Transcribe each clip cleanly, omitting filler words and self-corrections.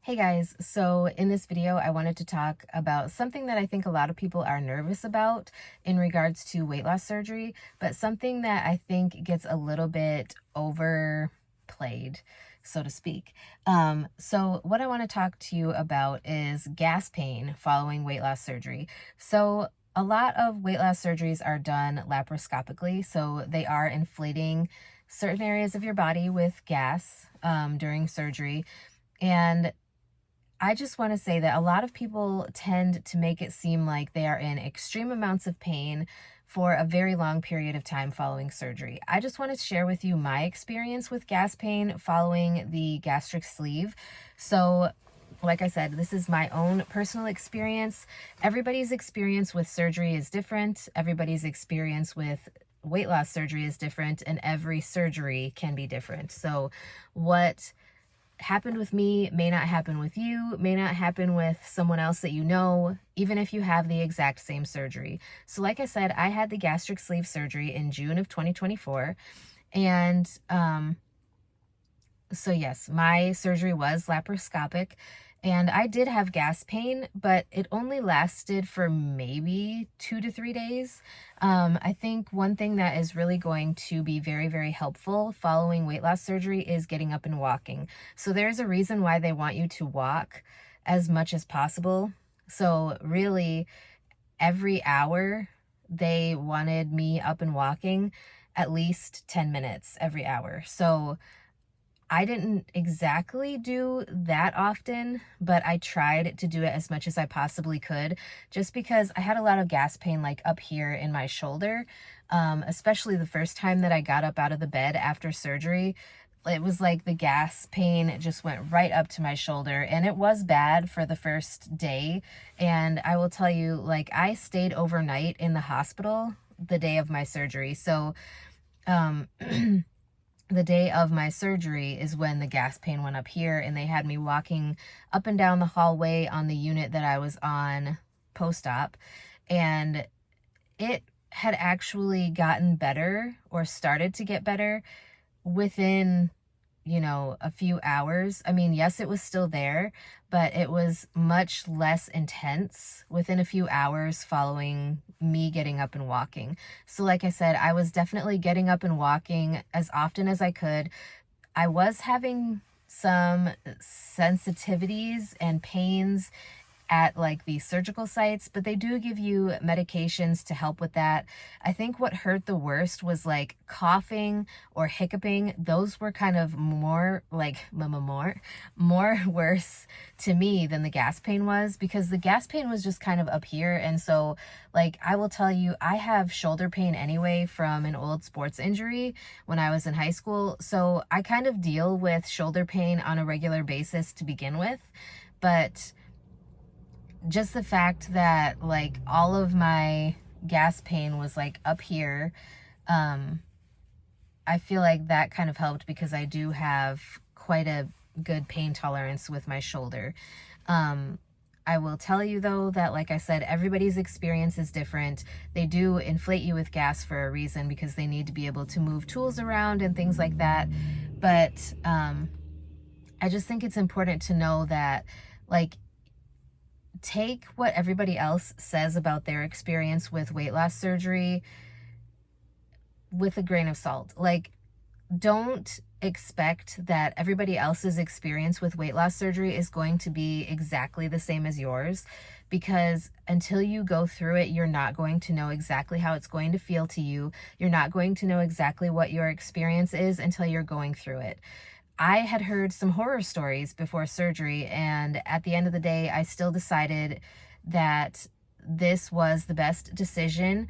Hey guys, so in this video, I wanted to talk about something that I think a lot of people are nervous about in regards to weight loss surgery, but something that I think gets a little bit overplayed, so to speak. So what I want to talk to you about is gas pain following weight loss surgery. So a lot of weight loss surgeries are done laparoscopically, so they are inflating certain areas of your body with gas during surgery. And I just want to say that a lot of people tend to make it seem like they are in extreme amounts of pain for a very long period of time following surgery. I just want to share with you my experience with gas pain following the gastric sleeve. So, like I said, this is my own personal experience. Everybody's experience with surgery is different. Everybody's experience with weight loss surgery is different, and every surgery can be different. So, what happened with me may not happen with you, may not happen with someone else that you know, even if you have the exact same surgery. So like I said, I had the gastric sleeve surgery in June of 2024. And so yes, my surgery was laparoscopic, and I did have gas pain, but it only lasted for maybe 2 to 3 days. I think one thing that is really going to be very, very helpful following weight loss surgery is getting up and walking. So there's a reason why they want you to walk as much as possible. So really, every hour they wanted me up and walking at least 10 minutes every hour. So I didn't exactly do that often, but I tried to do it as much as I possibly could, just because I had a lot of gas pain like up here in my shoulder, especially the first time that I got up out of the bed after surgery. It was like the gas pain just went right up to my shoulder, and it was bad for the first day. And I will tell you, like, I stayed overnight in the hospital the day of my surgery. So, um, the day of my surgery is when the gas pain went up here, and they had me walking up and down the hallway on the unit that I was on post-op, and it had actually gotten better or started to get better within, a few hours. I mean, yes, it was still there, but it was much less intense within a few hours following me getting up and walking. So, like I said, I was definitely getting up and walking as often as I could. I was having some sensitivities and pains at like the surgical sites, but they do give you medications to help with that. I think what hurt the worst was like coughing or hiccuping. Those were kind of more like more worse to me than the gas pain was, because the gas pain was just kind of up here. And so, like, I will tell you, I have shoulder pain anyway from an old sports injury when I was in high school. So I kind of deal with shoulder pain on a regular basis to begin with. But just the fact that like all of my gas pain was like up here, I feel like that kind of helped, because I do have quite a good pain tolerance with my shoulder. I will tell you though that, like I said, everybody's experience is different. They do inflate you with gas for a reason, because they need to be able to move tools around and things like that. But I just think it's important to know that, like, take what everybody else says about their experience with weight loss surgery with a grain of salt. Like, don't expect that everybody else's experience with weight loss surgery is going to be exactly the same as yours, because until you go through it, you're not going to know exactly how it's going to feel to you. You're not going to know exactly what your experience is until you're going through it. I had heard some horror stories before surgery, and at the end of the day, I still decided that this was the best decision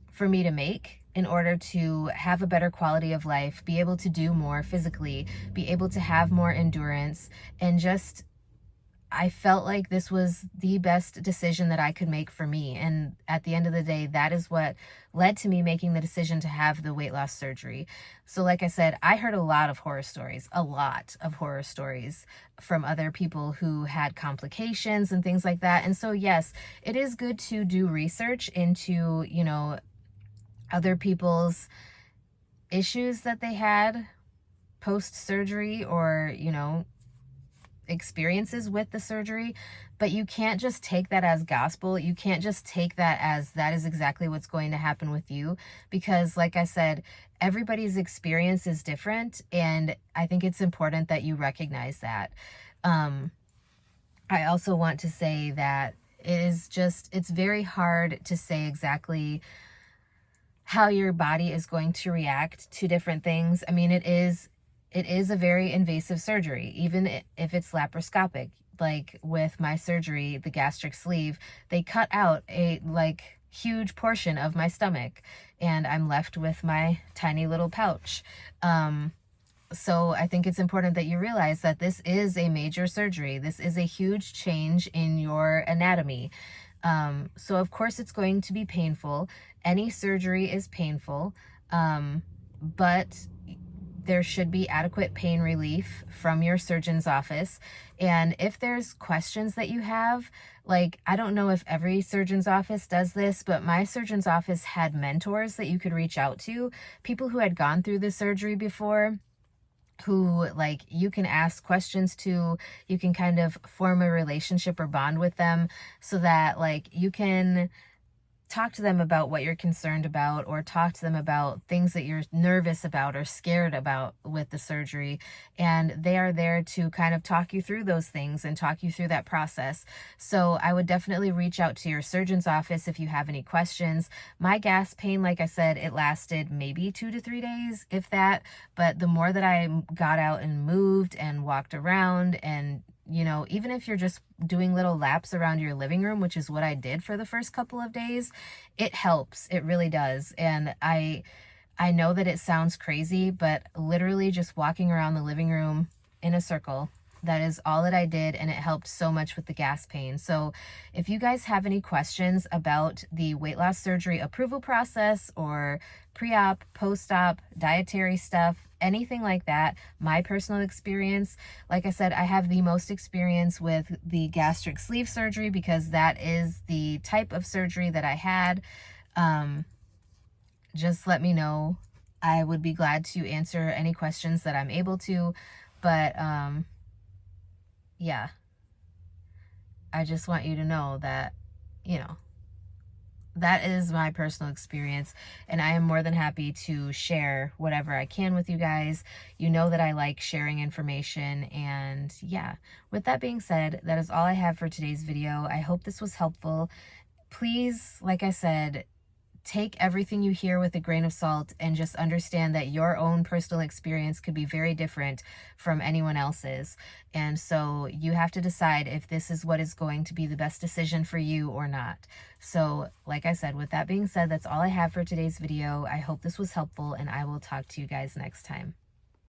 for me to make in order to have a better quality of life, be able to do more physically, be able to have more endurance, and just, I felt like this was the best decision that I could make for me. And at the end of the day, that is what led to me making the decision to have the weight loss surgery. So like I said, I heard a lot of horror stories from other people who had complications and things like that. And so yes, it is good to do research into, other people's issues that they had post surgery, or, experiences with the surgery, but you can't just take that as gospel. You can't just take that as that is exactly what's going to happen with you, because like I said, everybody's experience is different, and I think it's important that you recognize that. I also want to say that it's very hard to say exactly how your body is going to react to different things. I mean, it is a very invasive surgery, even if it's laparoscopic. Like with my surgery, the gastric sleeve, they cut out a huge portion of my stomach, and I'm left with my tiny little pouch. So I think it's important that you realize that this is a major surgery. This is a huge change in your anatomy. So of course it's going to be painful. Any surgery is painful, but there should be adequate pain relief from your surgeon's office. And if there's questions that you have, like, I don't know if every surgeon's office does this, but my surgeon's office had mentors that you could reach out to, people who had gone through the surgery before, who like you can ask questions to. You can kind of form a relationship or bond with them, so that like you can talk to them about what you're concerned about, or talk to them about things that you're nervous about or scared about with the surgery. And they are there to kind of talk you through those things and talk you through that process. So I would definitely reach out to your surgeon's office if you have any questions. My gas pain, like I said, it lasted maybe 2 to 3 days, if that. But the more that I got out and moved and walked around, and even if you're just doing little laps around your living room, which is what I did for the first couple of days, it helps. It really does. And I know that it sounds crazy, but literally just walking around the living room in a circle, that is all that I did, and it helped so much with the gas pain. So if you guys have any questions about the weight loss surgery approval process, or pre-op, post-op, dietary stuff, anything like that, my personal experience, like I said, I have the most experience with the gastric sleeve surgery because that is the type of surgery that I had. Just let me know. I would be glad to answer any questions that I'm able to. But yeah, I just want you to know that, that is my personal experience, and I am more than happy to share whatever I can with you guys. You know that I like sharing information, and yeah, with that being said, that is all I have for today's video. I hope this was helpful. Please, like I said, take everything you hear with a grain of salt, and just understand that your own personal experience could be very different from anyone else's. And so you have to decide if this is what is going to be the best decision for you or not. So like I said, with that being said, that's all I have for today's video. I hope this was helpful, and I will talk to you guys next time.